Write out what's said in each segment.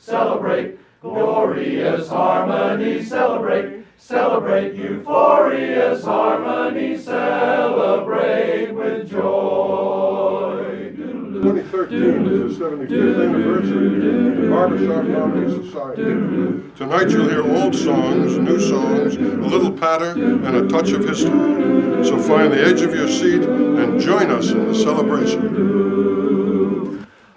celebrate, glorious harmony, celebrate, celebrate, euphorious harmony, celebrate with joy. 2013 is the 75th anniversary of the Barbershop Harmony Society. Tonight you'll hear old songs, new songs, a little patter, and a touch of history. So find the edge of your seat and join us in the celebration.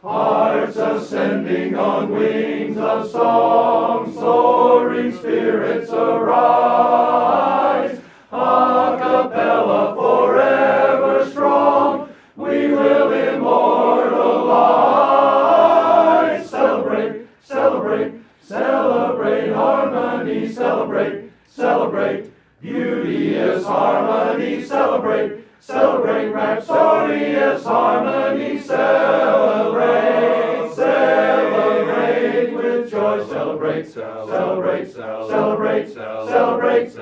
Hearts ascending on wings of song, soaring spirits arise. A cappella forever strong, we will immortalize. Celebrate, celebrate, celebrate harmony, celebrate, celebrate, beauteous harmony, celebrate, celebrate, rhapsodious harmony, celebrate, celebrate with joy, celebrate, celebrate, celebrate, celebrate, celebrate,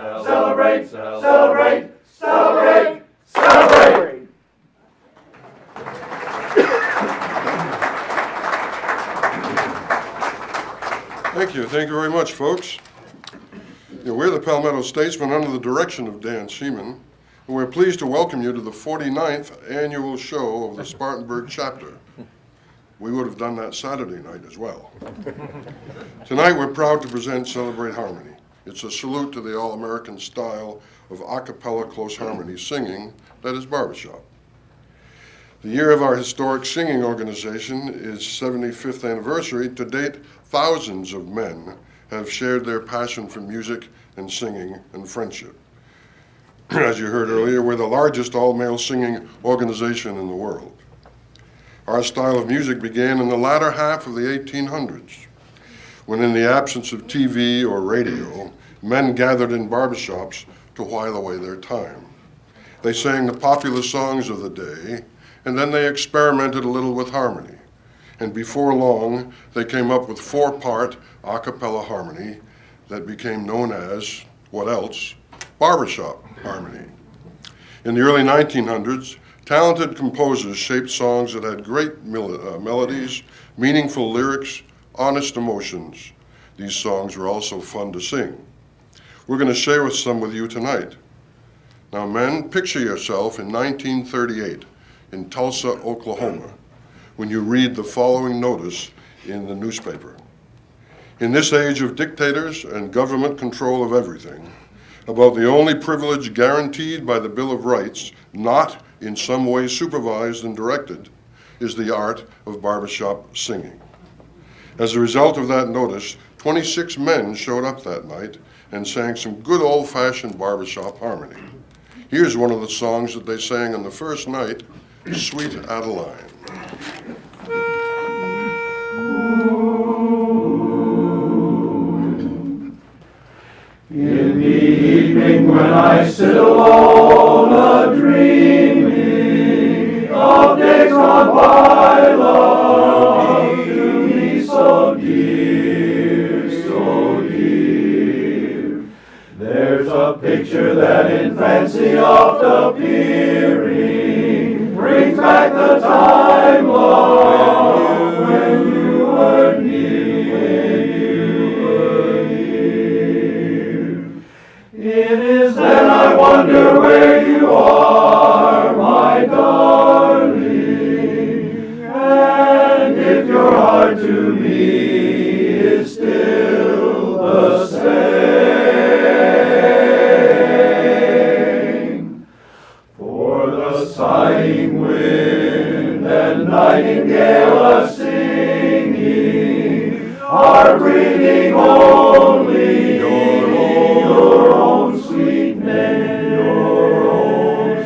celebrate, celebrate, celebrate. Thank you very much, folks. We're the Palmetto Statesmen under the direction of Dan Seaman, and we're pleased to welcome you to the 49th annual show of the Spartanburg chapter. We would have done that Saturday night as well. Tonight we're proud to present Celebrate Harmony. It's a salute to the all-American style of a cappella close harmony singing that is barbershop. The year of our historic singing organization is 75th anniversary. To date, thousands of men have shared their passion for music and singing and friendship. As you heard earlier, we're the largest all-male singing organization in the world. Our style of music began in the latter half of the 1800s, when in the absence of TV or radio, men gathered in barbershops to while away their time. They sang the popular songs of the day, and then they experimented a little with harmony. And before long, they came up with four-part a cappella harmony that became known as, what else? Barbershop harmony. In the early 1900s, talented composers shaped songs that had great melodies, meaningful lyrics, honest emotions. These songs were also fun to sing. We're going to share some with you tonight. Now, men, picture yourself in 1938 in Tulsa, Oklahoma, when you read the following notice in the newspaper. In this age of dictators and government control of everything, about the only privilege guaranteed by the Bill of Rights, not in some way supervised and directed, is the art of barbershop singing. As a result of that notice, 26 men showed up that night and sang some good old-fashioned barbershop harmony. Here's one of the songs that they sang on the first night, Sweet Adeline. In the evening when I sit alone a-dreaming of days gone by, love to me so dear, so dear. There's a picture that in fancy oft appearing brings back the time, love, when you were near. It is then I wonder where you are, my darling, and if your heart to me is still the same. For the sighing wind and nightingale a-singing are breathing only your own sweet name, your own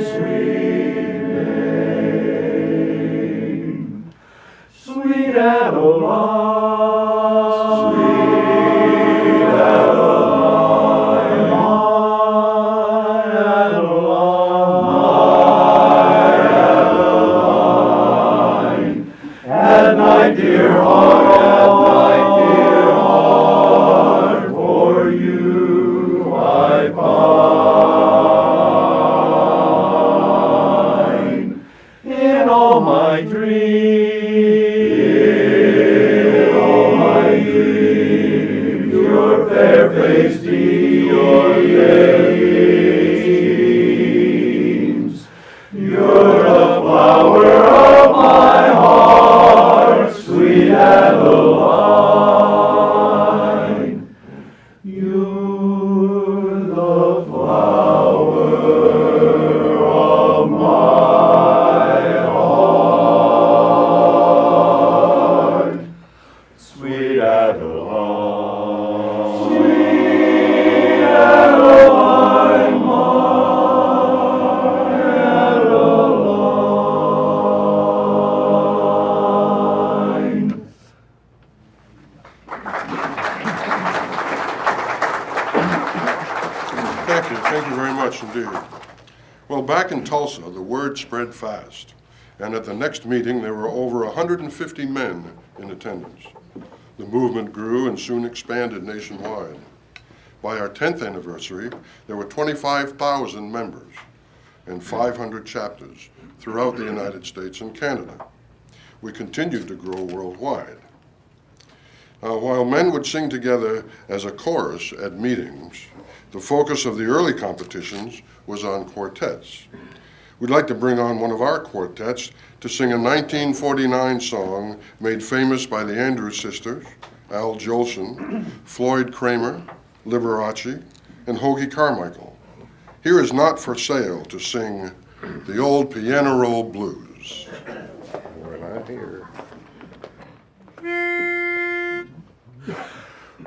your fair-faced beams. You're the flower of my heart, sweet Adeline. You're the flower of my heart, sweet Adeline. Sweet Adeline, my Adeline. Thank you very much indeed. Well, back in Tulsa, the word spread fast, and at the next meeting there were over 150 men in attendance. The movement grew and soon expanded nationwide. By our 10th anniversary, there were 25,000 members and 500 chapters throughout the United States and Canada. We continued to grow worldwide. While men would sing together as a chorus at meetings, the focus of the early competitions was on quartets. We'd like to bring on one of our quartets to sing a 1949 song made famous by the Andrews Sisters, Al Jolson, Floyd Kramer, Liberace, and Hoagie Carmichael. Here is Not For Sale to sing the old piano roll blues. When I hear.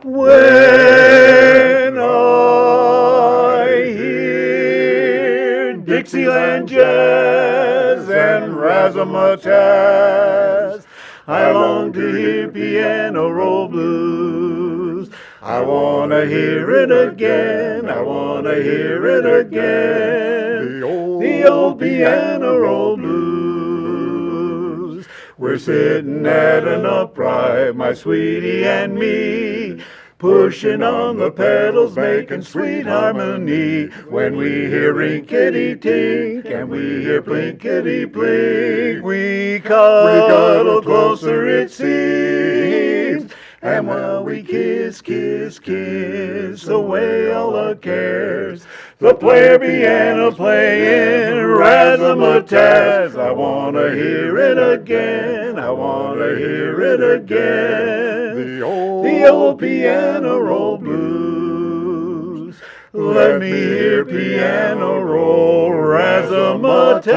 When I hear Dixieland jazz and razzmatazz, I long to hear piano roll blues. I want to hear it again, I want to hear it again, the old piano roll blues. We're sitting at an upright, my sweetie and me, pushing on the pedals, making sweet harmony. When we hear rinkety-tink and we hear plinkety-plink, we cuddle closer it seems. And while we kiss, kiss, kiss away all our cares, the player piano playing razzmatazz. I want to hear it again, I want to hear it again, the old piano roll blues. Let me hear piano roll razzmatazz.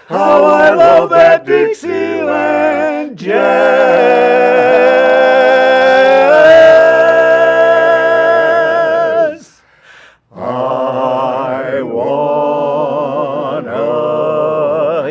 How I love that Dixieland jazz. I wanna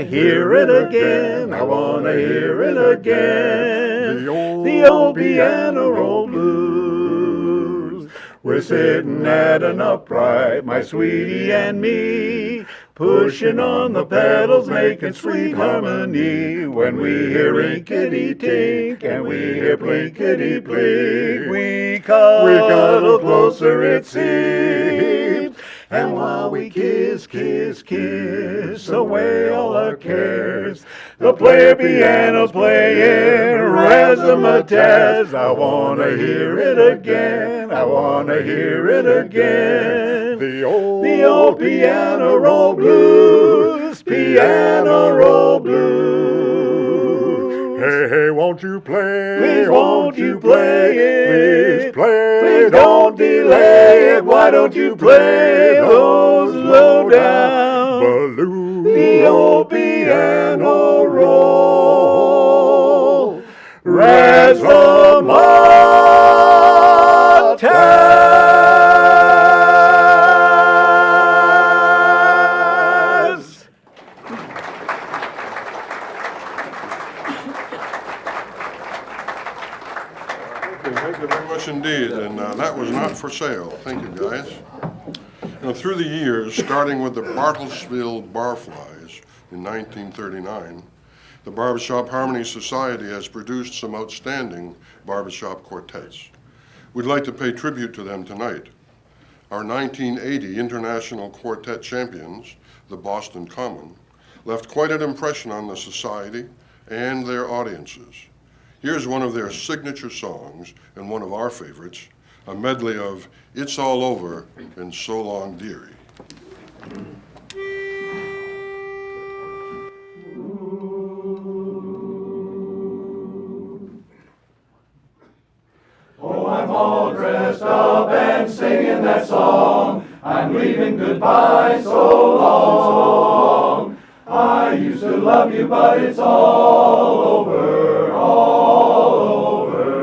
hear it again, I wanna hear it again, the old piano roll blues. We're sitting at an upright, my sweetie and me, pushing on the pedals, making sweet harmony. When we hear rinkety-tink and we hear plinkety-plink, we cuddle closer it seems. And while we kiss, kiss, kiss away all our cares, the player piano's playing razzmatazz. I want to hear it again, I want to hear it again, the old piano roll blues, piano roll blues. Hey, hey, won't you play? Please won't you play it? Please play. Please don't delay it. Why don't you play those low down Blues. the old piano roll razzmatazz. Thank you very much indeed, and that was Not For Sale. Thank you, guys. Through the years, starting with the Bartlesville Barflies in 1939, the Barbershop Harmony Society has produced some outstanding barbershop quartets. We'd like to pay tribute to them tonight. Our 1980 International Quartet champions, the Boston Common, left quite an impression on the society and their audiences. Here's one of their signature songs and one of our favorites, a medley of It's All Over and So Long Dearie. Oh, I'm all dressed up and singing that song. I'm leaving goodbye so long. I used to love you, but it's all over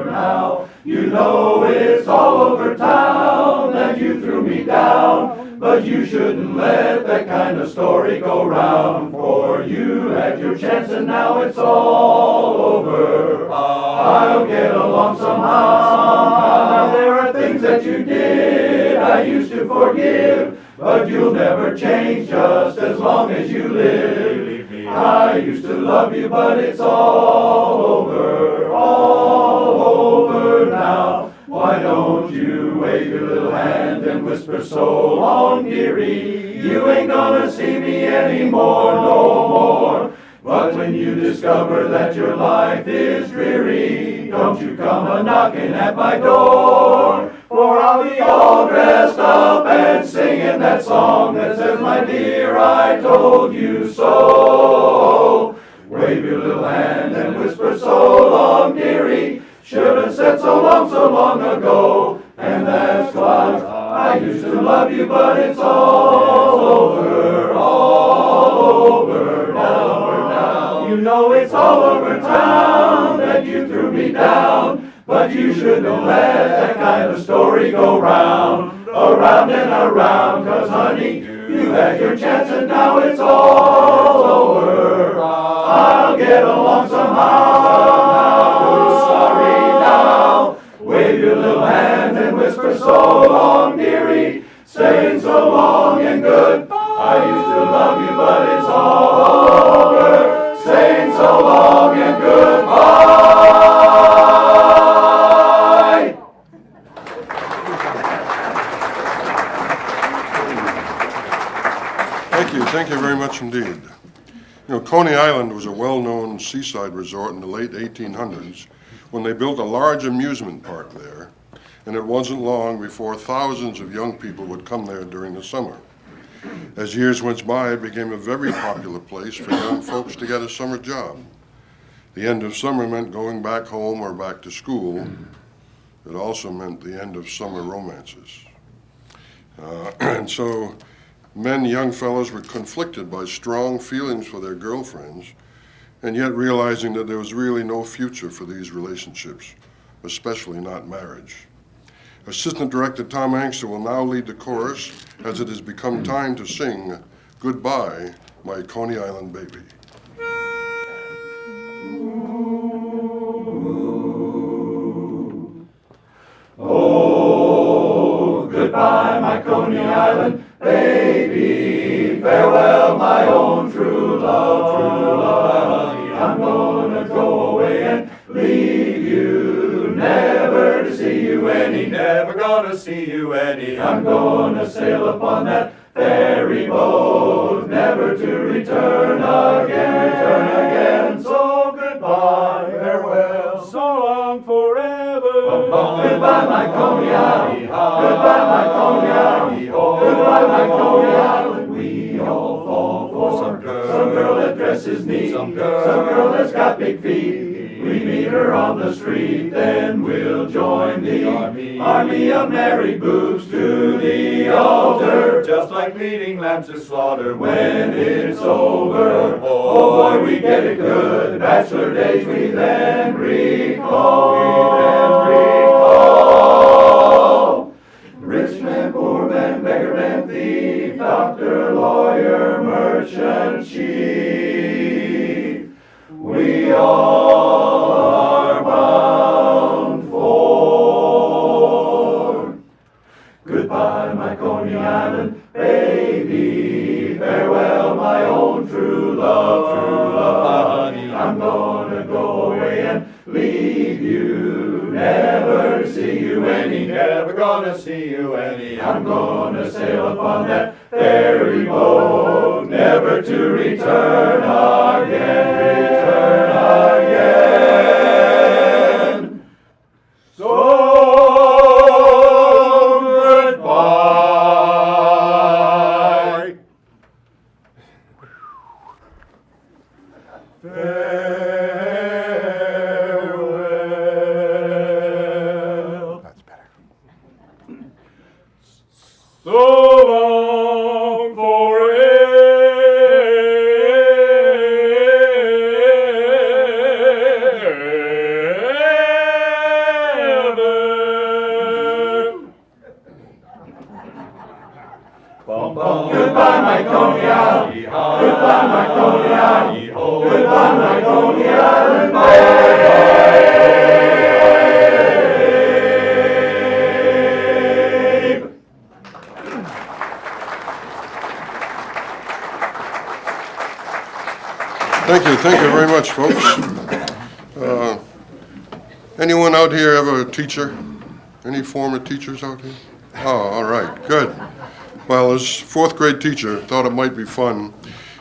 now. You know it's all over town that you threw me down, but you shouldn't let that kind of story go round. For you had your chance and now it's all over. I'll get along somehow. There are things that you did I used to forgive, but you'll never change just as long as you live. I used to love you, but it's all over now. Why don't you wave your little hand and whisper so long, dearie? You ain't gonna see me anymore, no more. But when you discover that your life is dreary, don't you come a-knocking at my door. For I'll be all dressed up and singing that song that says, my dear, I told you so. Wave your little hand and whisper so long, dearie. Should have said so long ago. And that's 'cause I used to love you, but it's all over now. You know it's all over town that you threw me down, but you shouldn't let that kind of story go round, around and around. 'Cause honey, you had your chance and now it's all over. I'll get along somehow. Sorry now. Wave your little hand and whisper so long, dearie. Saying so long and good. I used to love you, but it's all over. Saying so long and goodbye. Thank you very much indeed. You know, Coney Island was a well-known seaside resort in the late 1800s when they built a large amusement park there, and it wasn't long before thousands of young people would come there during the summer. As years went by, it became a very popular place for young folks to get a summer job. The end of summer meant going back home or back to school. It also meant the end of summer romances. And so young fellows were conflicted by strong feelings for their girlfriends, and yet realizing that there was really no future for these relationships, especially not marriage. Assistant Director Tom Angster will now lead the chorus as it has become time to sing Goodbye, My Coney Island Baby. Oh, goodbye, my Coney Island baby. Farewell, my own true love. I'm gonna go away and leave you, never to see you any, never gonna see you any. I'm gonna sail upon that ferry boat, never to return again. So goodbye, farewell, so long forever. Goodbye, my Coney Island. Goodbye, my Coney Island. Goodbye, my Coney Island. We all fall for some girl that dresses neat, some girl that's got big feet. We meet her on the street, then we'll join the army of married boobs to the altar, just like leading lambs to slaughter. When it's over, oh boy, we get it good. Bachelor days we then recall. Rich man, poor man, beggar man, thief, doctor, lawyer, merchant, chief. We all are bound for. Goodbye, my Coney Island baby. Farewell, my own true love. I'm gonna go away and leave you, never to see you any, never gonna see you any. I'm gonna sail upon that ferry boat, never to return again. So long forever. Goodbye, my Coney Island. Goodbye, my Coney Island. Goodbye, my Coney Island. Thank you very much, folks. Anyone out here ever a teacher? Any former teachers out here? Oh, all right, good. Well, as fourth grade teacher, thought it might be fun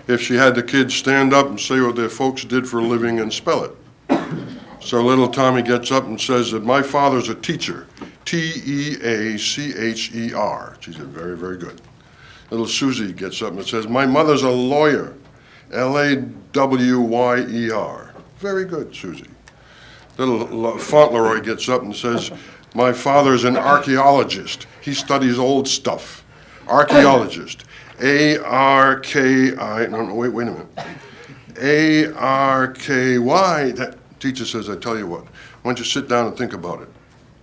if she had the kids stand up and say what their folks did for a living and spell it. So little Tommy gets up and says that my father's a teacher, T-E-A-C-H-E-R. She said, very, very good. Little Susie gets up and says, my mother's a lawyer, L-A-W-Y-E-R. Very good, Susie. Little Fauntleroy gets up and says, my father's an archaeologist. He studies old stuff. Archaeologist. A-R-K-I, no, wait a minute. A-R-K-Y. That teacher says, I tell you what, why don't you sit down and think about it.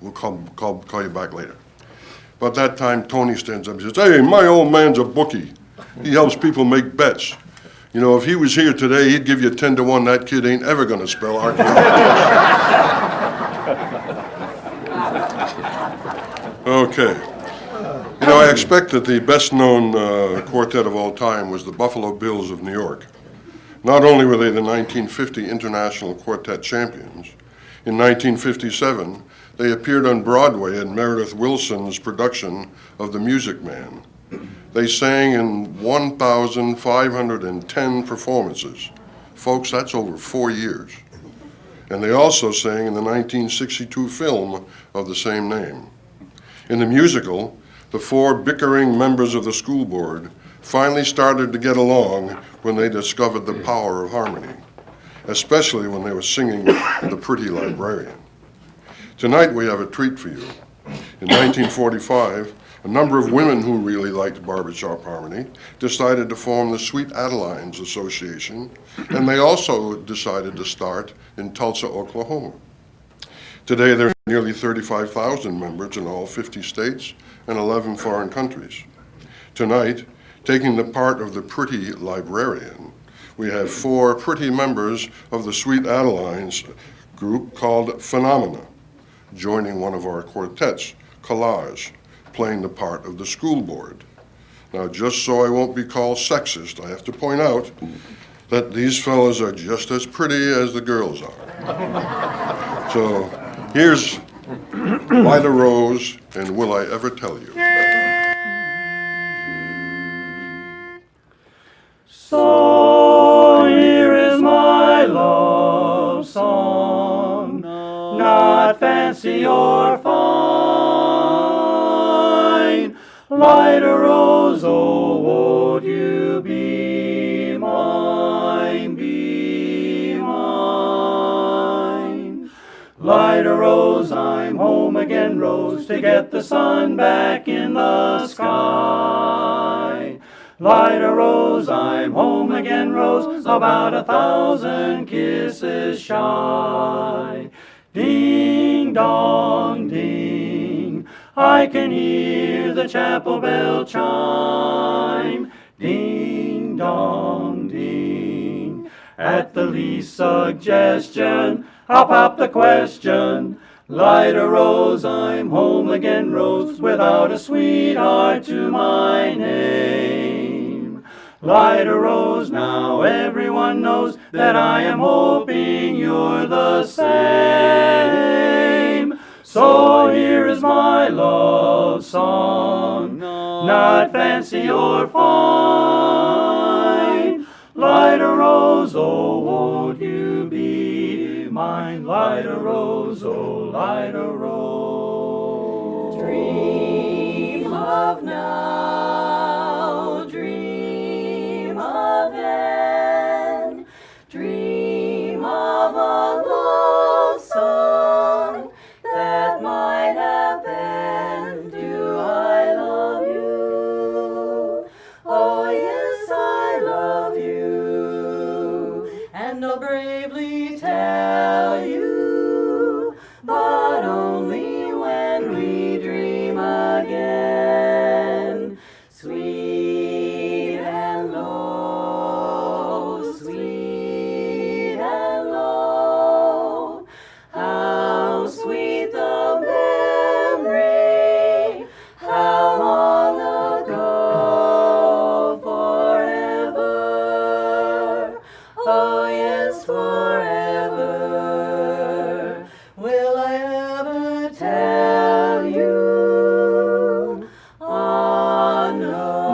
We'll call you back later. But that time, Tony stands up and says, hey, my old man's a bookie. He helps people make bets. You know, if he was here today, he'd give you 10-1 that kid ain't ever going to spell archaeologist. Okay. You know, I expect that the best-known quartet of all time was the Buffalo Bills of New York. Not only were they the 1950 International Quartet champions, in 1957, they appeared on Broadway in Meredith Willson's production of The Music Man. They sang in 1,510 performances. Folks, that's over 4 years. And they also sang in the 1962 film of the same name. In the musical, the 4 bickering members of the school board finally started to get along when they discovered the power of harmony, especially when they were singing The Pretty Librarian. Tonight we have a treat for you. In 1945, a number of women who really liked barbershop harmony decided to form the Sweet Adelines Association, and they also decided to start in Tulsa, Oklahoma. Today there are nearly 35,000 members in all 50 states and 11 foreign countries. Tonight, taking the part of the Pretty Librarian, we have 4 pretty members of the Sweet Adelines group called Phenomena, joining one of our quartets, Collage, playing the part of the school board. Now, just so I won't be called sexist, I have to point out that these fellas are just as pretty as the girls are. So here's Lila Rose and Will I Ever Tell You? So here is my love song, not fancy or fine. Light a rose, oh, won't you be mine, be mine. Light a rose, I'm home again, Rose, to get the sun back in the sky. Light a rose, I'm home again, Rose, about 1,000 kisses shy. Ding dong ding, I can hear the chapel bell chime. Ding dong ding, at the least suggestion, I'll pop the question. Light a rose, I'm home again, Rose, without a sweetheart to my name. Light a rose, now everyone knows that I am hoping you're the same. So here is my love song, not fancy or fine. Light a rose, oh, won't you be mine? Light a rose, oh, light a rose. Dream of now, dream of then, dream of a love song that might have been to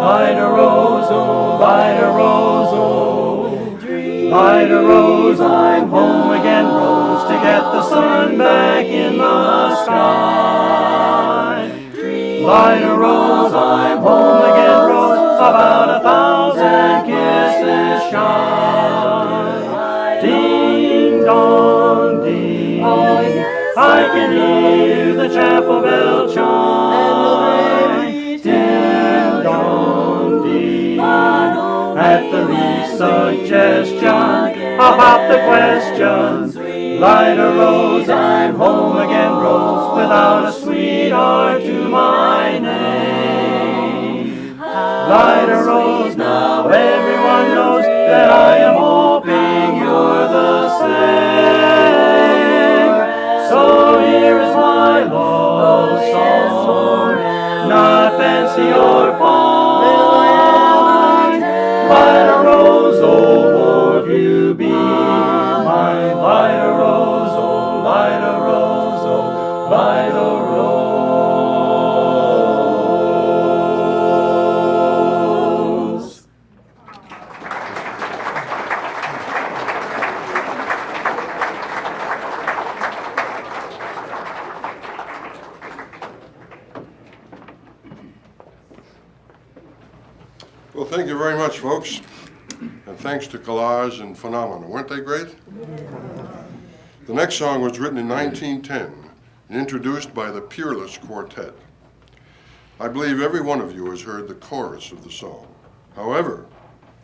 Light a rose, oh, light a rose, oh. Light a rose, I'm home again, rose, to get the sun back in the sky. Light a rose, I'm home again, rose, about 1,000 kisses shy. Ding dong ding, I can hear the chapel bell chime. Ding dong ding, at the least suggestion about the questions. Light a rose, I'm home again, rose, without a sweetheart to my name. Light a rose, now everyone knows that I am hoping you're the same. So here is my love song, not fancy or fine. Light a rose, oh, won't you be mine? Light a rose, oh, light a rose, oh, light a rose. Well, thank you very much, folks. And thanks to Collage and Phenomena. Weren't they great? The next song was written in 1910 and introduced by the Peerless Quartet. I believe every one of you has heard the chorus of the song. However,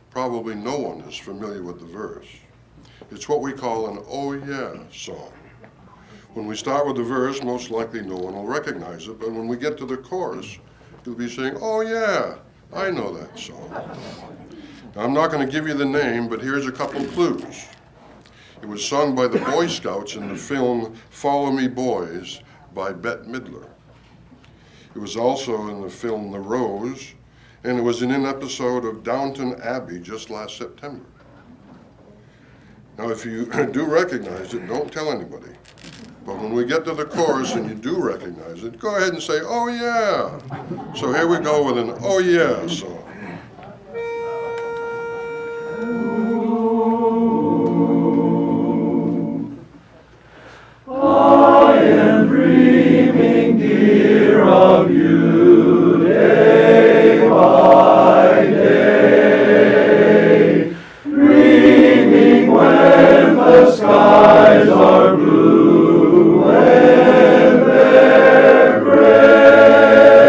probably no one is familiar with the verse. It's what we call an "oh yeah" song. When we start with the verse, most likely no one will recognize it, but when we get to the chorus, you'll be saying, "Oh yeah, I know that song." Now, I'm not going to give you the name, but here's a couple clues. It was sung by the Boy Scouts in the film Follow Me Boys by Bette Midler. It was also in the film The Rose, and it was in an episode of Downton Abbey just last September. Now, if you do recognize it, don't tell anybody. But when we get to the chorus and you do recognize it, go ahead and say, "Oh yeah." So here we go with an "oh yeah" song. I am dreaming, dear, of you day by day, dreaming when the skies are blue and they're gray,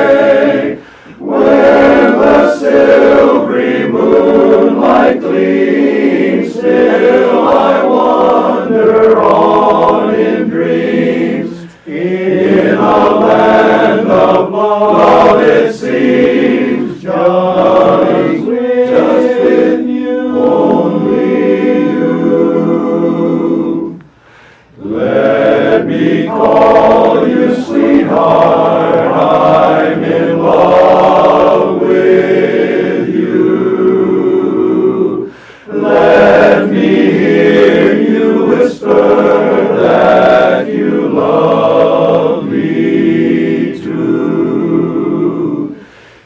when the silvery moonlight gleams, still I wander on in dreams, in a land of love it seems, just with you, only you. Let me call you sweetheart, I'm in love with you. Let me hear you whisper that you love me too.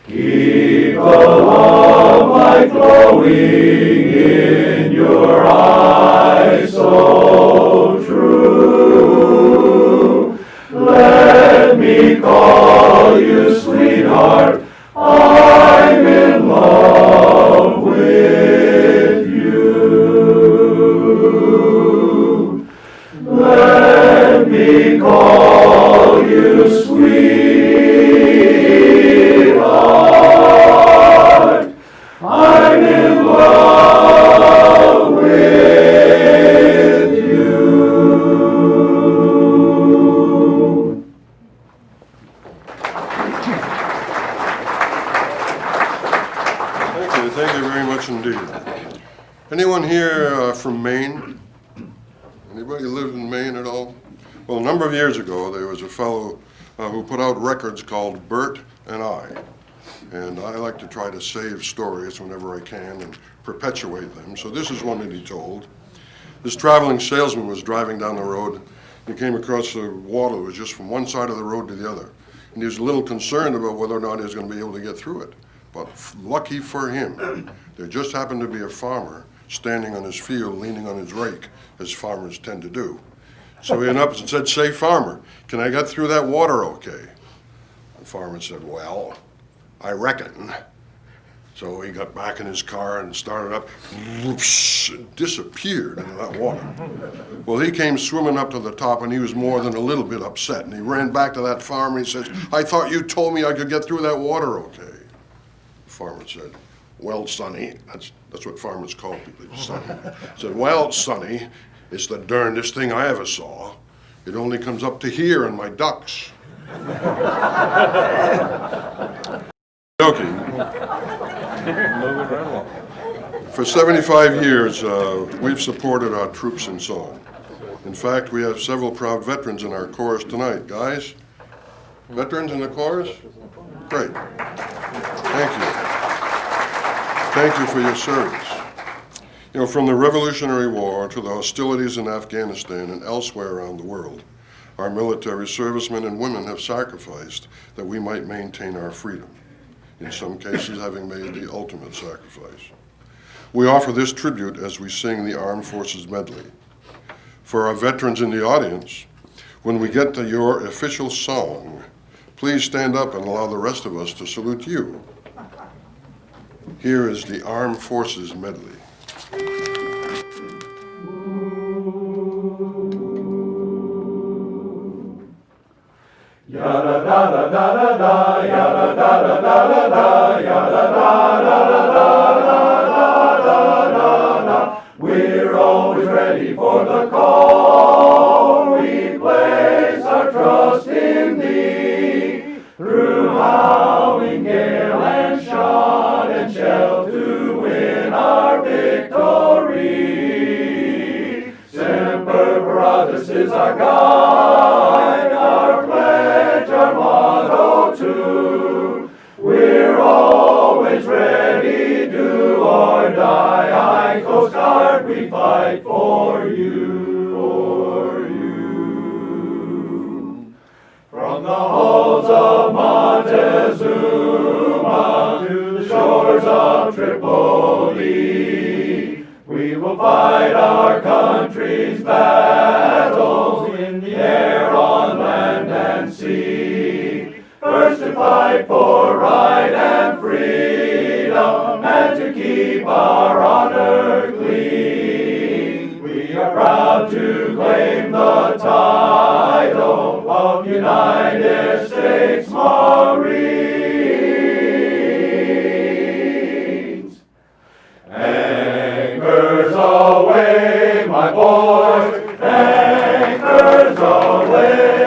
Keep the love light glowing in your eyes so true. Let me call you sweetheart, I'm in love with you. Let me call you sweetheart, I'm in love with you. Thank you very much indeed. Anyone here from Maine? Anybody lived in Maine at all? Well, a number of years ago, there was a fellow who put out records called Bert and I. And I like to try to save stories whenever I can and perpetuate them. So this is one that he told. This traveling salesman was driving down the road. He came across the water that was just from one side of the road to the other. And he was a little concerned about whether or not he was going to be able to get through it. But lucky for him, there just happened to be a farmer standing on his field, leaning on his rake, as farmers tend to do. So he went up and said, "Say, farmer, can I get through that water okay?" The farmer said, "Well, I reckon." So he got back in his car and started up, whoosh, disappeared into that water. Well, he came swimming up to the top, and he was more than a little bit upset. And he ran back to that farmer, and he says, "I thought you told me I could get through that water okay." The farmer said, "Well, Sonny," that's what farmers call people, Sonny. Said, "Well, Sonny, it's the darndest thing I ever saw. It only comes up to here in my ducks." Joking. For 75 years, we've supported our troops in song. In fact, we have several proud veterans in our chorus tonight. Guys, veterans in the chorus? Great. Thank you. Thank you for your service. You know, from the Revolutionary War to the hostilities in Afghanistan and elsewhere around the world, our military servicemen and women have sacrificed that we might maintain our freedom, in some cases having made the ultimate sacrifice. We offer this tribute as we sing the Armed Forces Medley. For our veterans in the audience, when we get to your official song, please stand up and allow the rest of us to salute you. Here is the Armed Forces Medley. Yada da da da da da, yada da da da da da, yada da da da da da da da. We're always ready for the call. We place our trust in Thee. Through howling gale and shot and shell to win our victory. Semper Paratus is our guide, our pledge, our motto too. We're always ready, do or die. Aye, Coast Guard, we fight for you, for you. From the halls of Montezuma to the shores of Tripoli, we will fight our country's battles in the air, on land and sea. First to fight for right and freedom, and to keep our honor clean. We are proud to claim the title of United States Marines. Anchors away, my boys, anchors away.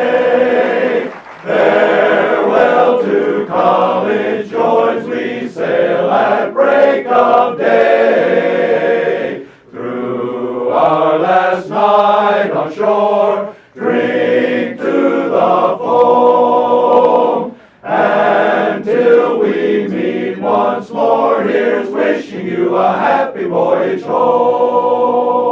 Farewell to college joys, we sail at break of day. Through our last night on shore, drink to the foam. Until we meet once more, here's wishing you a happy voyage home.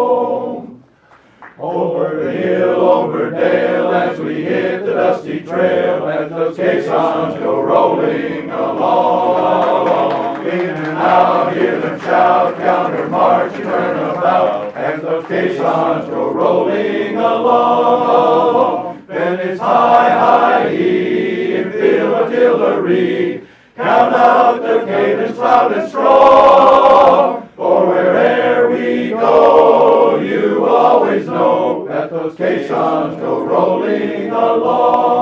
Over hill, over dale, as we hit the dusty trail, and those caissons go rolling along. In and out, hear them shout, counter march, and turn about, as those caissons go rolling along. Then it's high, high, he, and field artillery. Count out the cadence loud and strong, for where'er we go, you always know that those caissons go rolling along.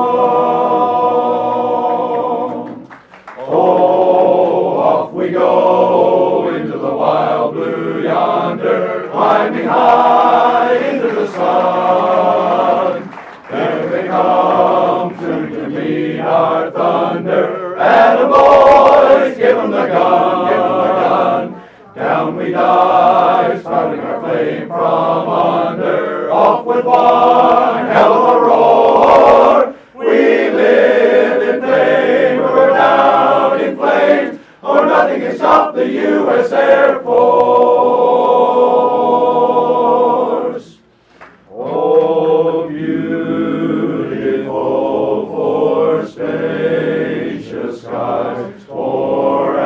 Oh, off we go into the wild blue yonder, climbing high into the sun. There they come, soon to meet our thunder. Attaboys, give 'em the gun, give 'em the gun. Down we dive, spouting our flame from under. Off with one hell of a roar. We live in fame, we're down in flames, or nothing can stop the U.S. Air Force. Oh, beautiful for spacious skies, for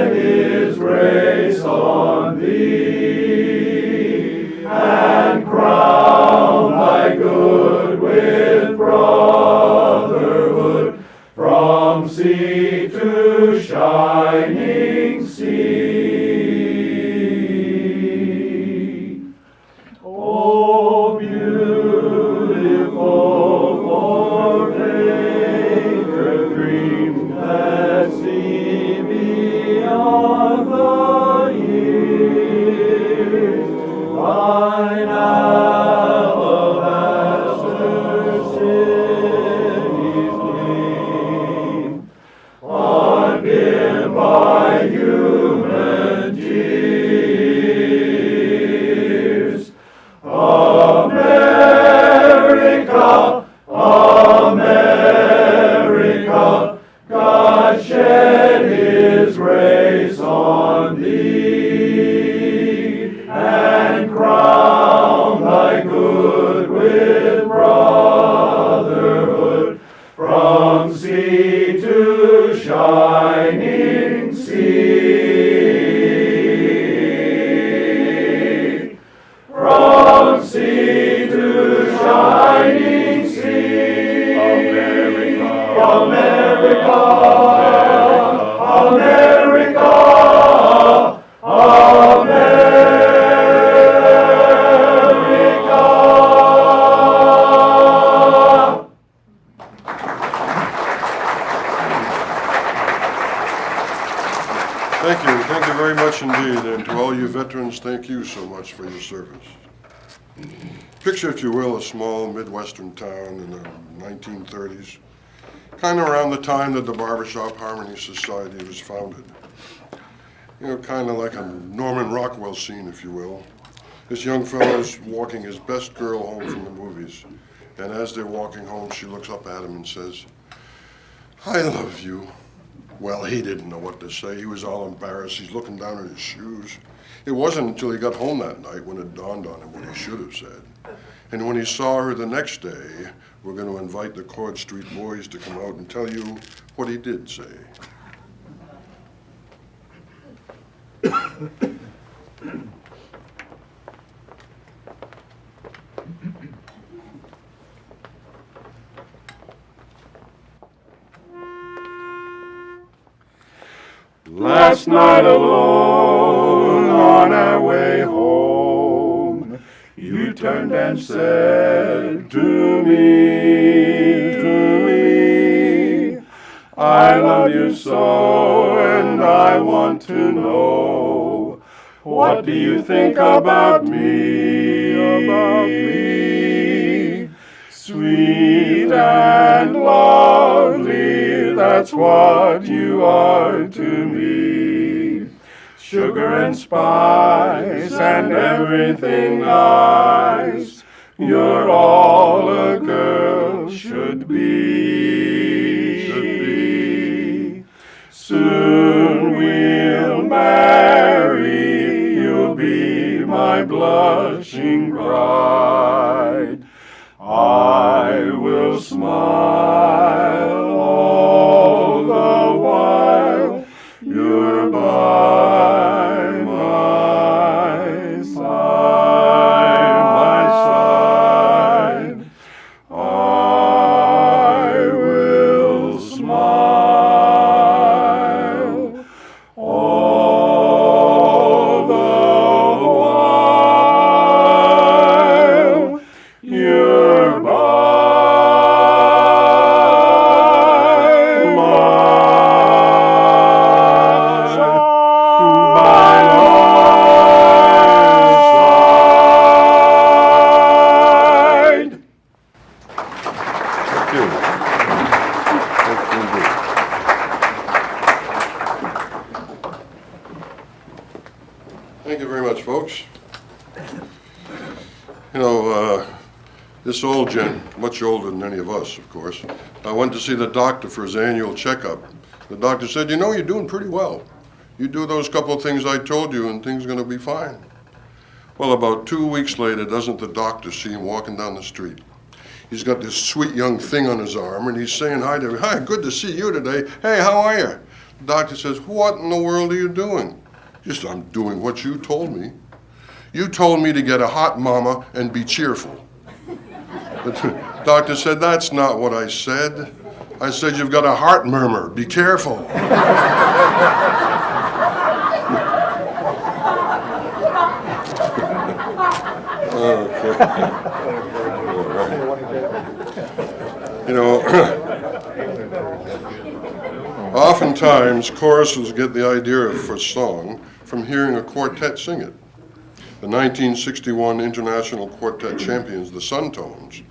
shed his grace on thee, and crown thy good with brotherhood from sea to shining sea. Oh, beautiful foreigner, dream that see beyond the years. Thine alabaster cities gleam, undimmed by human tears. America, America, God shed his grace on thee, and crown thy good with brotherhood from sea to shining sea. From sea to shining sea. America, America, America. Thank you very much indeed, and to all you veterans, thank you so much for your service. Picture, if you will, a small Midwestern town in the 1930s, kind of around the time that the Barbershop Harmony Society was founded. You know, kind of like a Norman Rockwell scene, if you will. This young fellow's walking his best girl home from the movies, and as they're walking home, she looks up at him and says, "I love you." Well, he didn't know what to say. He was all embarrassed. He's looking down at his shoes. It wasn't until he got home that night when it dawned on him what he should have said. And when he saw her the next day, we're going to invite the Court Street boys to come out and tell you what he did say. Last night alone on our way home, you turned and said to me, I love you so and I want to know, what do you think about me? Sweet and lovely, that's what you are to me. Sugar and spice and everything nice, you're all a girl should be. Soon we'll marry, you'll be my blushing bride. I will smile all the while you're by my side. I will smile all the while you're by my side. Thank you. Thank you indeed. Thank you very much, folks. You know, this old gent, much older than any of us, of course, went to see the doctor for his annual checkup. The doctor said, you know, you're doing pretty well. You do those couple of things I told you and things are going to be fine. Well, about 2 weeks later, doesn't the doctor see him walking down the street? He's got this sweet young thing on his arm, and he's saying hi to her. Hi, good to see you today. Hey, how are you? The doctor says, "What in the world are you doing?" Just, "I'm doing what you told me. You told me to get a hot mama and be cheerful." The doctor said, "That's not what I said. I said you've got a heart murmur. Be careful." You know, oftentimes choruses get the idea for song from hearing a quartet sing it. The 1961 International Quartet champions, the Suntones,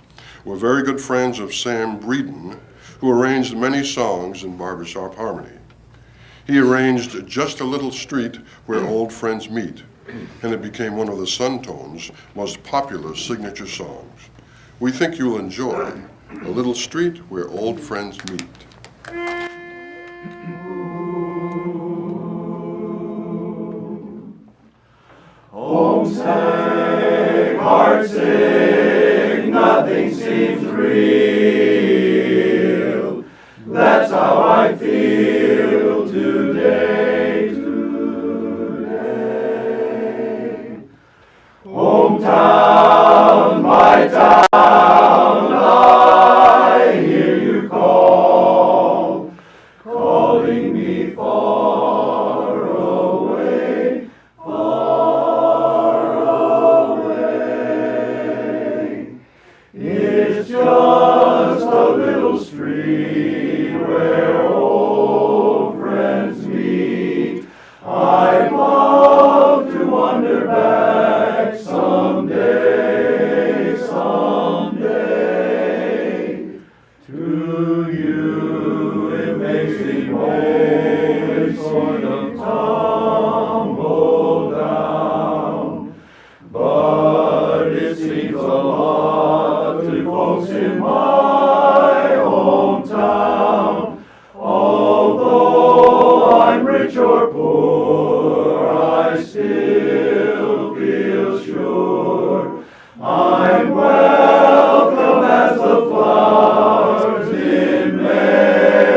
were very good friends of Sam Breeden, who arranged many songs in barbershop harmony. He arranged "Just a Little Street Where Old Friends Meet," and it became one of the Suntones' most popular signature songs. We think you'll enjoy "A Little Street Where Old Friends Meet." Homesick, heartsick, nothing seems real. That's how I feel today. Hometown, my town, I hear you call, calling me far away, far away. It's just a little street where old friends meet. I'd love to wander back someday, someday. To you it may seem old, sort of tumble down, but it seems a lot to folks in my hometown. Although I'm rich or poor, I still feel sure I'm welcome as the flowers in May.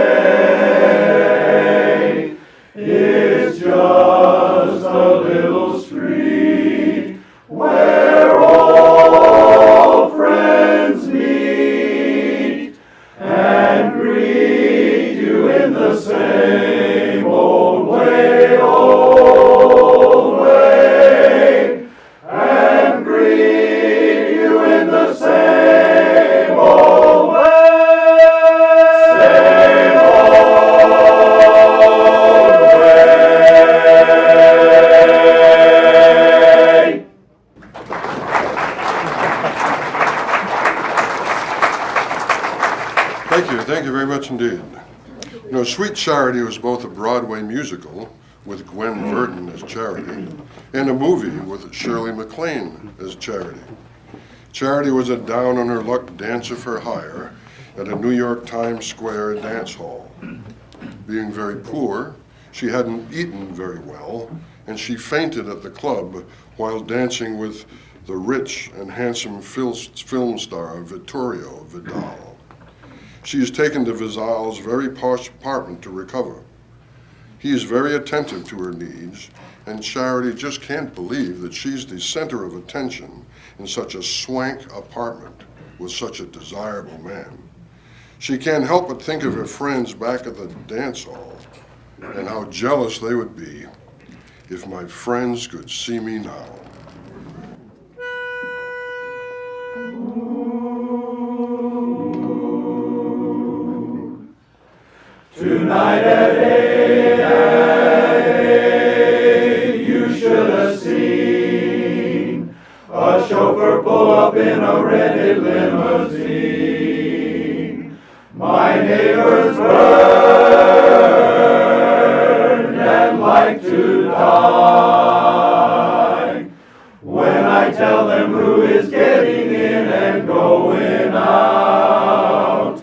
It's just a little street where old friends meet and greet you in the same old way, and greet you in the same old way, same old way. Thank you very much indeed. You know, Sweet Charity was both a Broadway musical with Gwen Verdon as Charity and a movie with Shirley MacLaine as Charity. Charity was a down-on-her-luck dancer for hire at a New York Times Square dance hall. Being very poor, she hadn't eaten very well, and she fainted at the club while dancing with the rich and handsome film star Vittorio Vidal. She is taken to Vidal's very posh apartment to recover. He is very attentive to her needs, and Charity just can't believe that she's the center of attention in such a swank apartment with such a desirable man. She can't help but think of her friends back at the dance hall and how jealous they would be if my friends could see me now. Tonight at 8, you should have seen a chauffeur pull up in a red limousine. My neighbors burned and like to die when I tell them who is getting in and going out.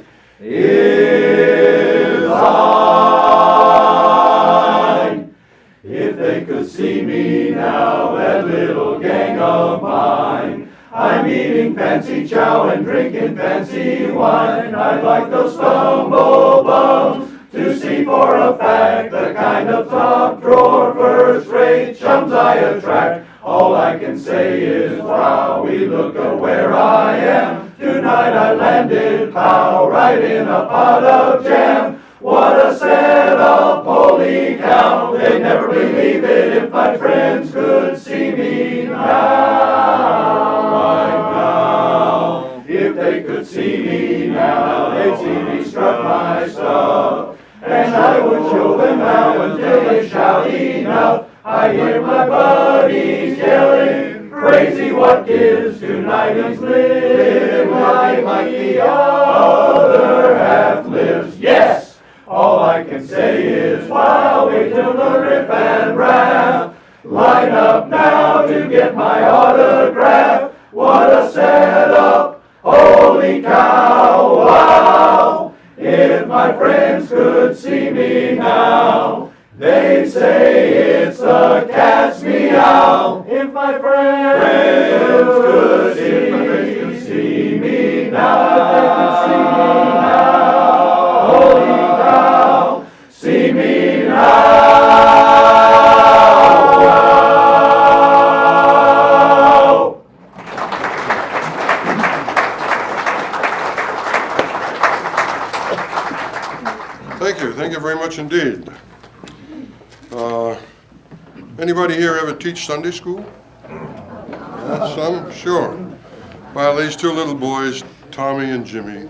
If they could see me now, that little gang of mine, I'm eating fancy chow and drinking fancy wine. I'd like those stumble bums to to see for a fact the kind of top drawer first rate chums I attract. All I can say is, wow, we look at where I am. Tonight I landed, pow, right in a pot of jam. What a setup, holy cow. They'd never believe it if my friends could see me now. Right now. If they could see me now, they'd see me strut my stuff. And I would show them how until they shout enough. I hear my buddies yelling, crazy what gives, tonight he's living like the other half lives. Yes! All I can say is, wow, wait till the riff and raff. Line up now to get my autograph. What a setup, holy cow, wow. If my friends could see me now, they'd say it's the cat's meow. If my friends could see me now, holy cow, see me now. Thank you very much indeed. Anybody here ever teach Sunday school? Yeah, some? Sure. Well, these two little boys, Tommy and Jimmy,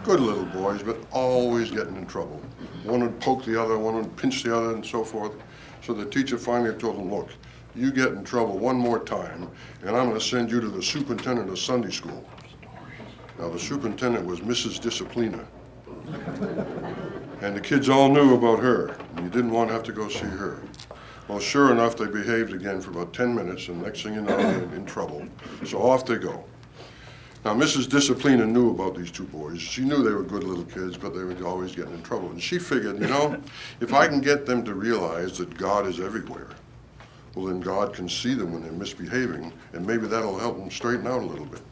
good little boys, but always getting in trouble. One would poke the other, one would pinch the other, and so forth. So the teacher finally told them, look, you get in trouble one more time, and I'm going to send you to the superintendent of Sunday school. Now, the superintendent was Mrs. Disciplina. And the kids all knew about her, and you didn't want to have to go see her. Well, sure enough, they behaved again for about 10 minutes, and next thing you know, they're in trouble. So off they go. Now, Mrs. Disciplina knew about these two boys. She knew they were good little kids, but they were always getting in trouble. And she figured, you know, if I can get them to realize that God is everywhere, well, then God can see them when they're misbehaving, and maybe that'll help them straighten out a little bit.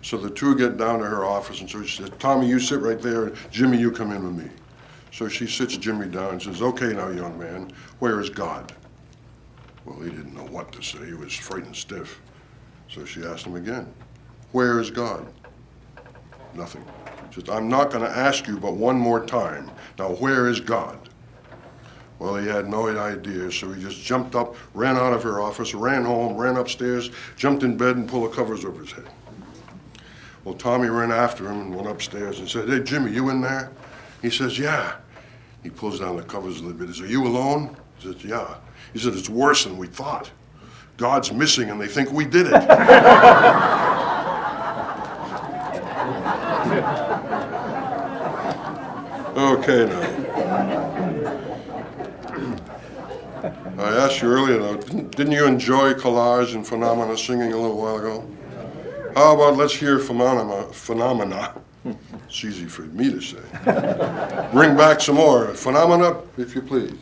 So the two get down to her office, and so she says, Tommy, you sit right there, and Jimmy, you come in with me. So she sits Jimmy down and says, okay now, young man, where is God? Well, he didn't know what to say. He was frightened stiff. So she asked him again, where is God? Nothing. She says, I'm not going to ask you but one more time. Now, where is God? Well, he had no idea, so he just jumped up, ran out of her office, ran home, ran upstairs, jumped in bed and pulled the covers over his head. Well, Tommy ran after him and went upstairs and said, hey, Jimmy, you in there? He says, yeah. He pulls down the covers a little bit. He says, are you alone? He says, yeah. He said, it's worse than we thought. God's missing and they think we did it. Okay, now. I asked you earlier, though, didn't you enjoy collage and phenomena singing a little while ago? How about let's hear phenomena. It's easy for me to say. Bring back some more phenomena, if you please.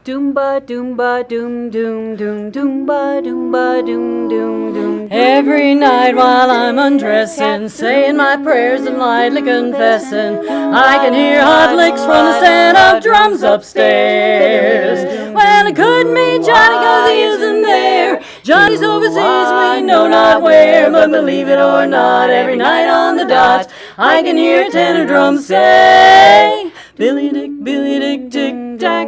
Doomba doomba doom doom doom doomba doomba doom doom doom. Every night while I'm undressing, saying my prayers and lightly confessing, I can hear hot licks from the set of drums upstairs. Well, it couldn't be Johnny 'cause he isn't there. Johnny's overseas, we know not where, but believe it or not, every night on the dot, I can hear tenor drums say, Billy Dick, tick-tack,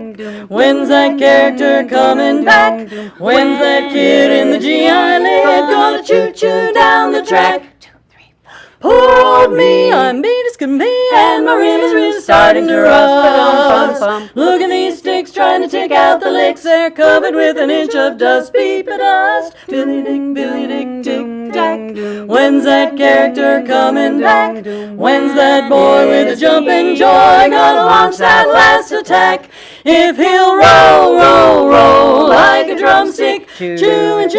when's that character coming back? When's that kid in the GI lid gonna choo-choo down the track? Poor old me, I'm beat as can be, and my rim is really starting to rust. Look at these sticks trying to take out the licks, they're covered with an inch of dust. Beep a dust, Billy Dick, tick-tack, when's that character coming back? When's that boy with a jumping joy gonna launch that last attack? If he'll roll like a drumstick, chewing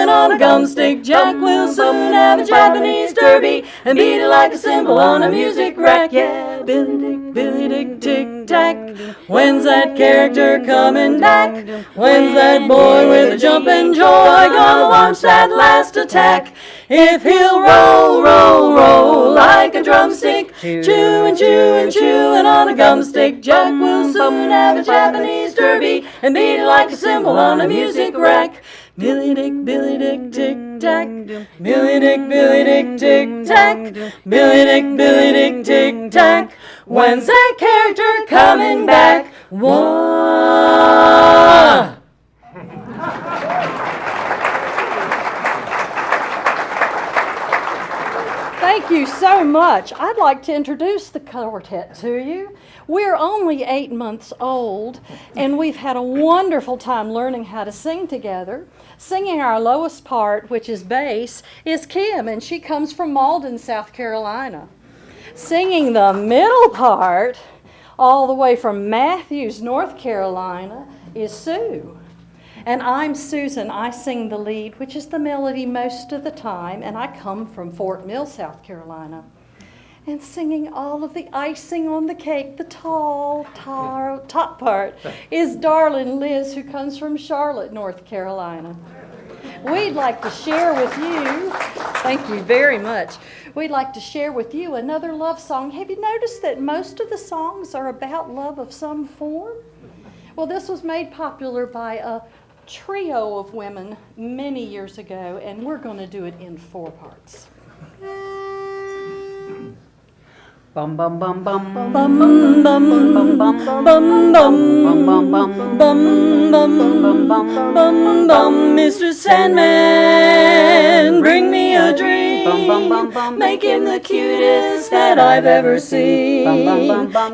on a gum stick, Jack will soon have a Japanese derby and beat it like a cymbal on a music rack. Yeah, Billy Dick, tick tic-tac? When's that character coming back? When's that boy with a jumping joy gonna launch that last attack? If he'll roll, roll, roll like a drumstick, chewing, chewing, chewing on a gumstick, Jack will soon have a Japanese derby and beat it like a cymbal on a music rack. Billy Dick, tic-tac. Billy Dick, tic-tac. Billy Dick, tic-tac. When's that character coming back? Wah! Thank you so much. I'd like to introduce the quartet to you. We're only 8 months old, and we've had a wonderful time learning how to sing together. Singing our lowest part, which is bass, is Kim, and she comes from Malden, South Carolina. Singing the middle part, all the way from Matthews, North Carolina, is Sue. And I'm Susan. I sing the lead, which is the melody most of the time, and I come from Fort Mill, South Carolina. And singing all of the icing on the cake, the top part, is darling Liz, who comes from Charlotte, North Carolina. We'd like to share with you, thank you very much, we'd like to share with you another love song. Have you noticed that most of the songs are about love of some form? Well, this was made popular by a trio of women many years ago, and we're going to do it in 4 parts. Bum bum bum bum bum bum bum bum bum bum bum bum bum bum bum. Mr. Sandman, bring me a dream. Make him the cutest that I've ever seen.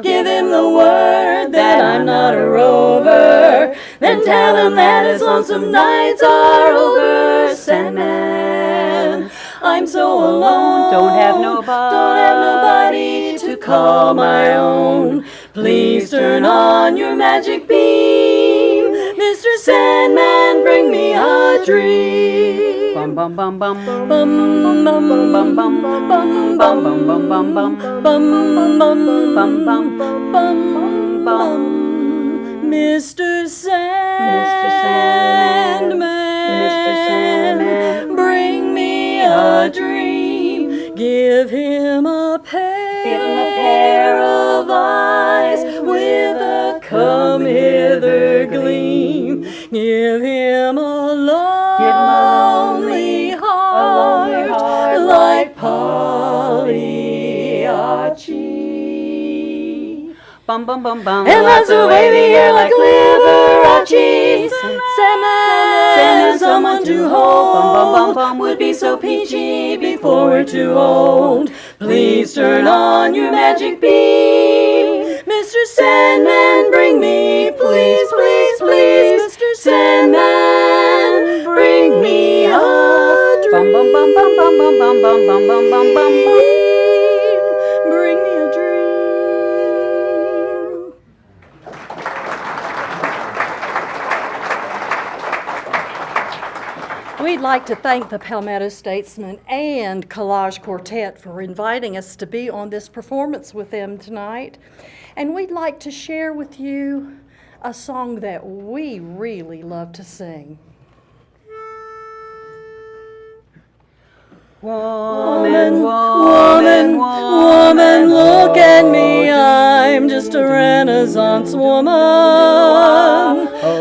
Give him the word that I'm not a rover. Then tell him that his lonesome nights are over. Sandman, I'm so alone. Don't have nobody to call my own. Please turn on your magic beam. Mr. Sandman, bring me a dream. Bum bum bum bum bum bum bum bum bum bum bum bum bum bum bum bum bum bum bum. Mr. Sandman, bring me a dream. Give him a pair of eyes with a come hither gleam. Give him a lonely heart like Pagliacci. Bum bum bum bum. And lots of wavy hair like Liberace. Sandman, someone to hold would be so peachy before we're too old. Please turn on your magic beam. Mr. Sandman, bring me, please, please, please. Mr. Sandman, bring me a dream. Bum bum bum bum bum bum bum bum bum bum bum bum. Bring me a dream. We'd like to thank the Palmetto Statesmen and Collage Quartet for inviting us to be on this performance with them tonight. And we'd like to share with you a song that we really love to sing. Woman, woman, woman, look at me, I'm just a Renaissance woman,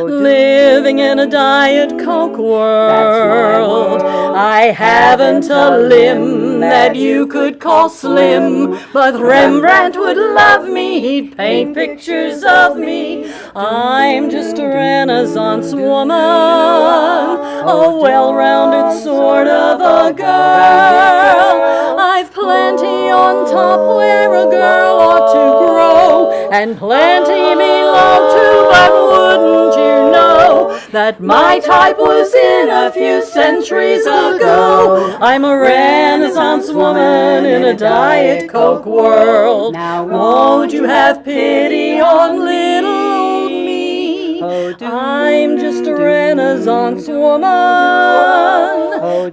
living in a Diet Coke world. I haven't a limb that you could call slim, but Rembrandt would love me, he'd paint pictures of me. I'm just a Renaissance woman, a well-rounded sort of a girl. I've plenty on top where a girl ought to grow, and plenty below too, but wouldn't you know that my type was in a few centuries ago? I'm a Renaissance woman in a Diet Coke world. Now won't you have pity on little me? I'm just a Renaissance woman,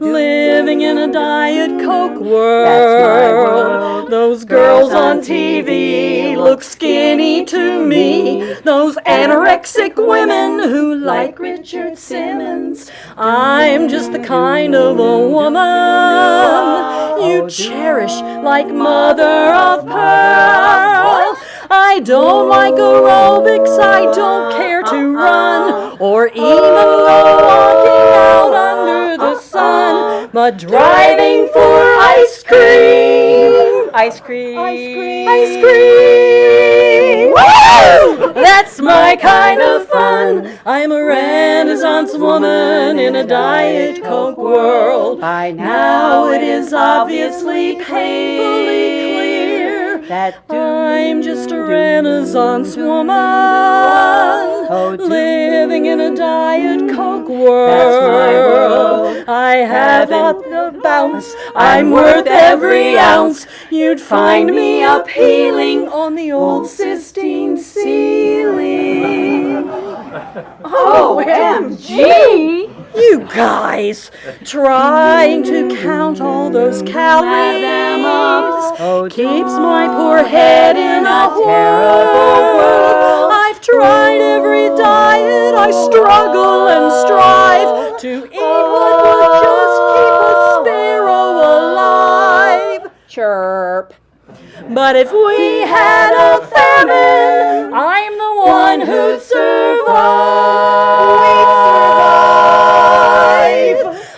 living in a Diet Coke world. Those girls on TV look skinny to me. those anorexic women who like Richard Simmons. I'm just the kind of a woman you cherish like mother of pearl. I don't like aerobics, I don't care to run, or even go walking out under the sun, but driving for ice cream, ice cream, ice cream, woo! That's my kind of fun. I'm a Renaissance woman in a Diet Coke world. By now it is obviously painfully clear that I'm just a Renaissance woman, living in a Diet Coke world. That's my world. I have got the bounce, I'm worth every ounce. You'd find me appealing on the old Sistine ceiling. OMG! You guys, trying to count all those calories keeps my poor head in a whirl. I've tried every diet, I struggle and strive to eat what would just keep a sparrow alive. Chirp. But if we had a famine, I'm the one who'd survive.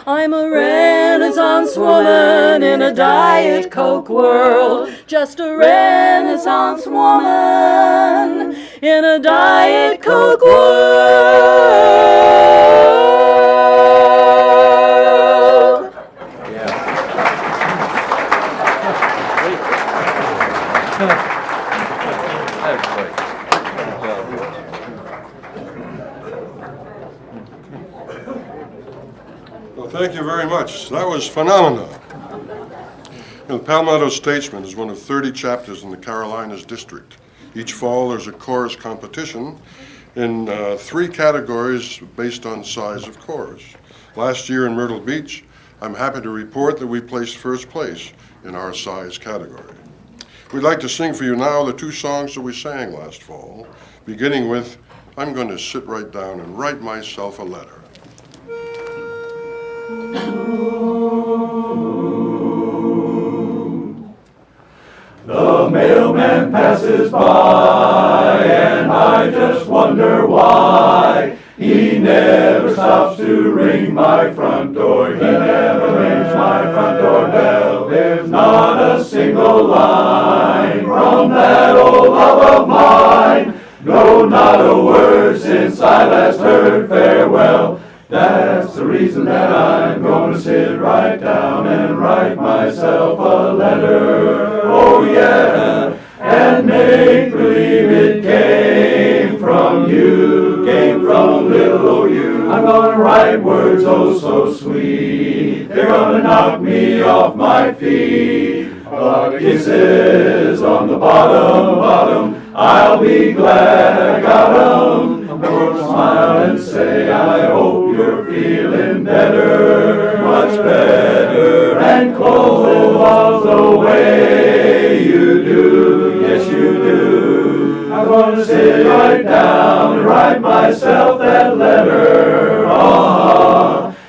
I'm a Renaissance woman in a Diet Coke world. Just a Renaissance woman in a Diet Coke world. Well, thank you very much. That was phenomenal. The Palmetto Statesmen is one of 30 chapters in the Carolinas district. Each fall there's a chorus competition in 3 categories based on size of chorus. Last year in Myrtle Beach, I'm happy to report that we placed first place in our size category. We'd like to sing for you now the 2 songs that we sang last fall, beginning with I'm Going to Sit Right Down and Write Myself a Letter. The mailman passes by, and I just wonder why. He never stops to ring my front door. He never rings my front door bell. There's not a single line from that old love of mine. No, not a word since I last heard farewell. That's the reason that I'm going to sit right down and write myself a letter. Oh yeah, and make believe it came from you, came from little old you. I'm going to write words oh so sweet. They're going to knock me off my feet. Kisses on the bottom, I'll be glad I got 'em. I'm going to smile and say I hope you're feeling better, much better, and close the way you do, yes you do. I'm going to sit right down and write myself that letter,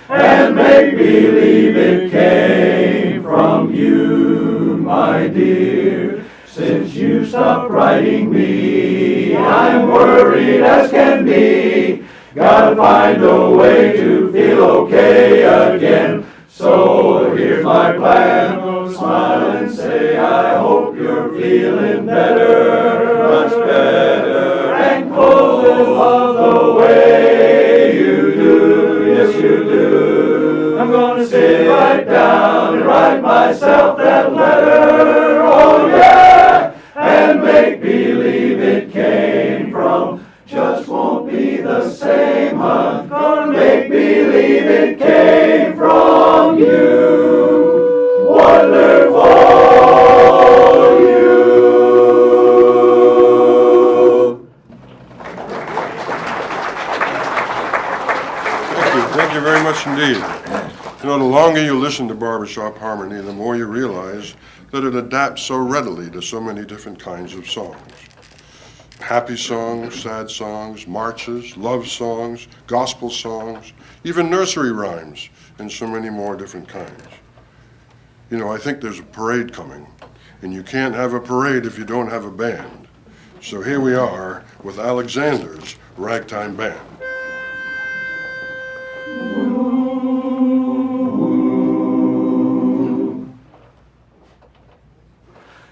and make believe it came from you, my dear. Since you stopped writing me, I'm worried as can be. Gotta find a way to feel okay again. So here's my plan. Smile and say I hope you're feeling better, much better, and close the way you do, yes you do. I'm gonna sit right down and write myself that letter, oh yeah, and make believe it came from. Just won't be the same, I'm gonna make believe it came from you. Wonderful you. Thank you very much indeed. You know, the longer you listen to barbershop harmony, the more you realize that it adapts so readily to so many different kinds of songs. happy songs, sad songs, marches, love songs, gospel songs, even nursery rhymes, and so many more different kinds. You know, I think there's a parade coming, and you can't have a parade if you don't have a band. So here we are with Alexander's Ragtime Band.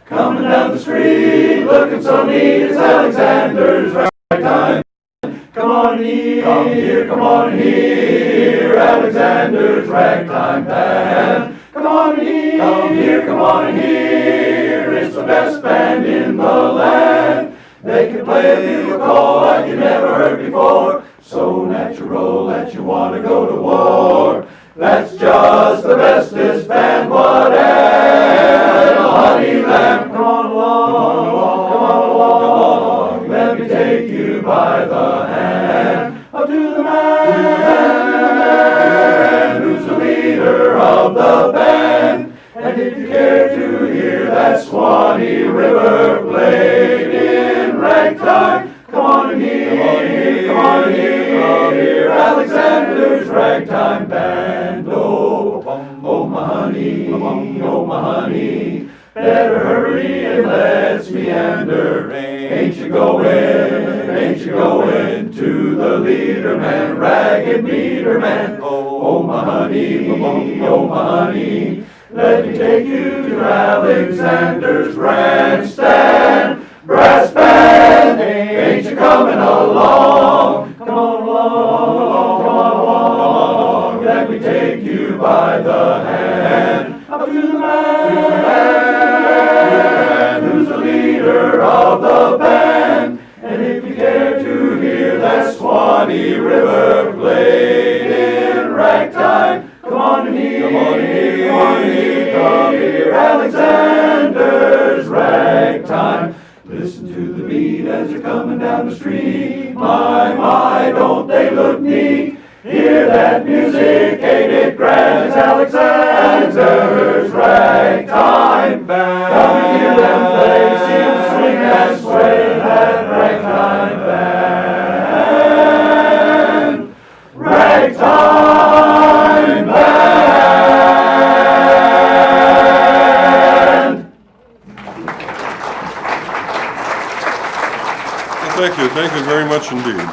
Coming down the street, looking so neat, it's Alexander's Ragtime. Come on here, come on here, Alexander's Ragtime Band. Come on here, come on here, it's the best band in the land. They can play a bugle like you never heard before, so natural that you want to go to war. That's just the bestest band, whatever, honey lamb. Come on along, come on along, let me take you by the hand. Up to the man who's the leader of the band. And if you care to hear that Swanee River played in ragtime, come on here, come on here, Alexander's Ragtime Band. Oh my honey, better hurry and let's meander. Ain't you going to the leader man, ragged meter man? Oh my honey, let me take you to Alexander's grandstand. Brass band, ain't you coming along? Come on along, let me take you by the hand. Up to the man who's the leader of the band. And if you care to hear that Swanee River played in ragtime, come on here, Alexander's Ragtime. Listen to the beat as you're coming down the street. My, don't they look neat? Hear that music, ain't it grand? It's Alexander's Ragtime Band. Come and hear them play, see them swing and sway. That Ragtime Band. Ragtime Band. Well, thank you very much indeed.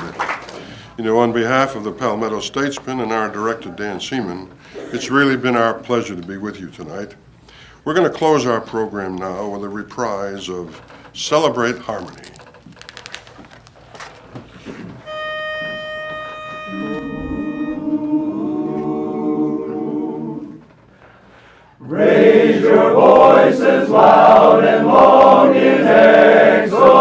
You know, on behalf of the Palmetto Statesmen and our director, Dan Seaman, it's really been our pleasure to be with you tonight. We're going to close our program now with a reprise of Celebrate Harmony. Raise your voices loud and long in exultation.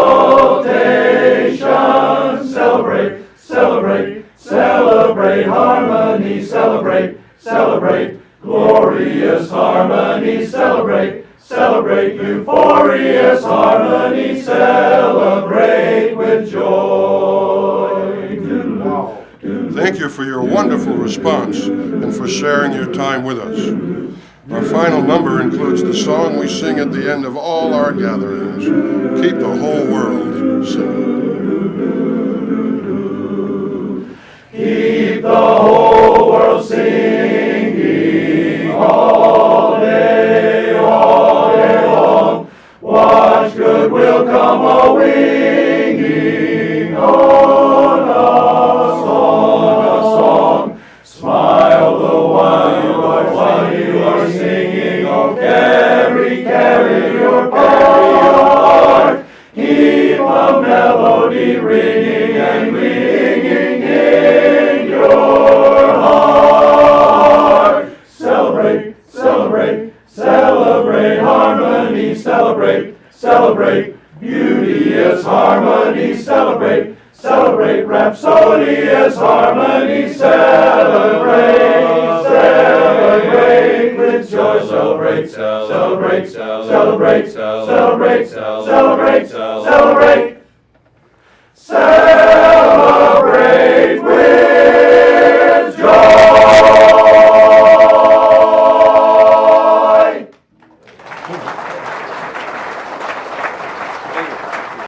Celebrate, celebrate, celebrate harmony. Celebrate, celebrate, glorious harmony. Celebrate, celebrate, euphorious harmony. Celebrate with joy. Thank you for your wonderful response and for sharing your time with us. Our final number includes the song we sing at the end of all our gatherings, Keep the Whole World Singing. Keep the whole world singing all day long. Watch goodwill come a-winging on a song. Smile the while you are singing. Oh, carry your heart. Keep a melody ringing and ringing in your heart. Celebrate, celebrate, celebrate harmony. Celebrate, celebrate, beauteous harmony. Celebrate, celebrate, rhapsodious harmony. Celebrate, celebrate with joy. Celebrate, celebrate, celebrate, celebrate, celebrate, celebrate. Celebrate with joy.